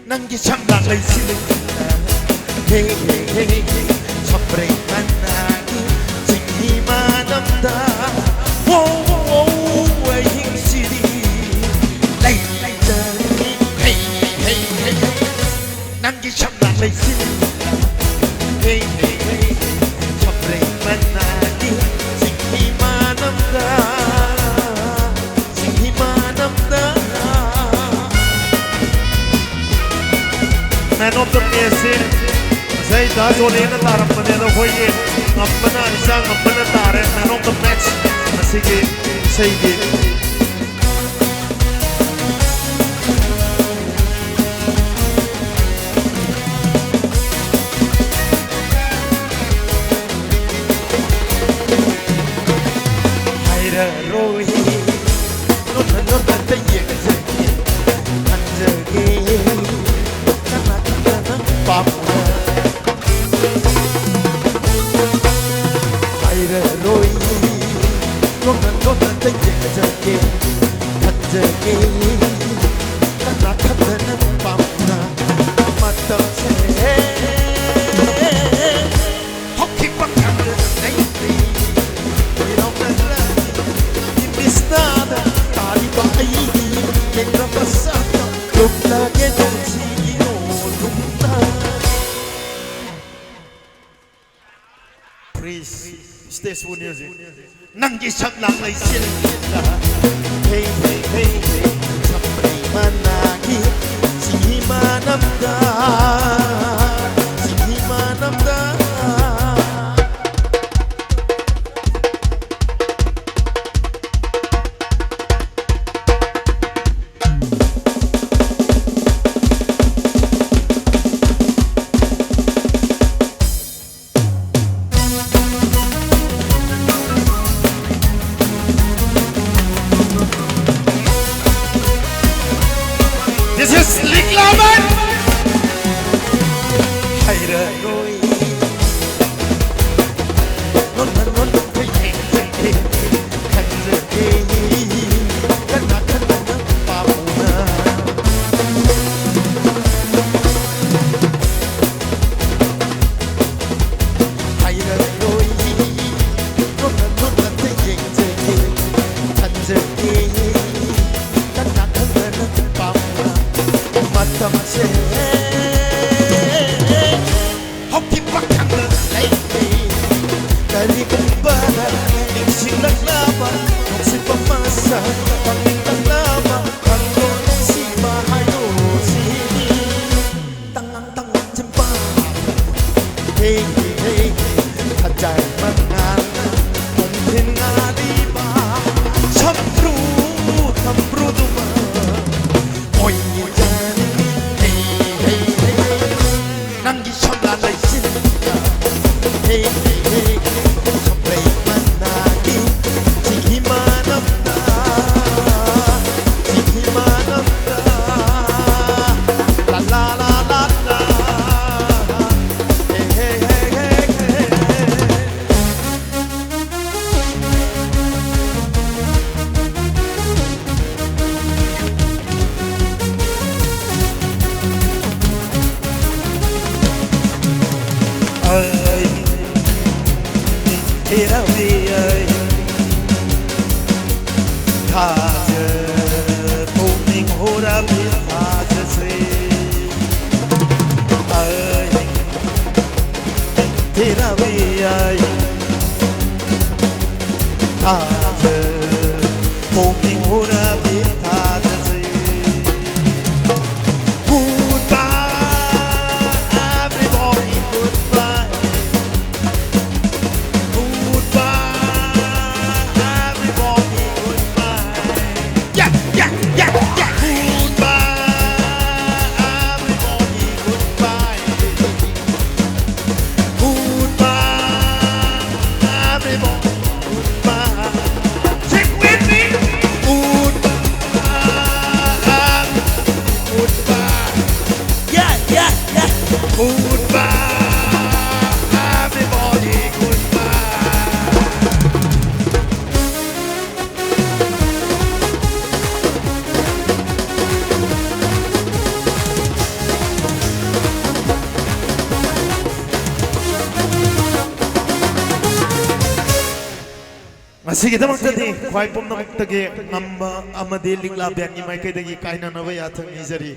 nangi chamlang lay siling hey hey hey hey chapre managi jingi manamda wo wo way hing siri lay lay jari hey hey hey nangi chamlang lay siling hey hey hey chapre managi jingi manamda jingi manamda Man of the Mason, say that's all in the Taramana, the way Amana is a Manatare, man of the match, say it. This music. Nangi chamlang lay siling hey hey hey hey chapre managi singi manamda singi manamda ꯃꯁꯤꯒꯤꯗꯃꯛꯇꯗꯤ ꯈ꯭ꯋꯥꯏ ꯄꯨꯝꯅꯃꯛꯇꯒꯤ ꯉꯝꯕ ꯑꯃꯗꯤ ꯂꯤꯛꯂꯥ ꯕꯦꯟꯒꯤ ꯃꯥꯏꯀꯩꯗꯒꯤ ꯀꯥꯏꯅꯅꯕ ꯌꯥꯊꯪ ꯅꯤꯖꯔꯤ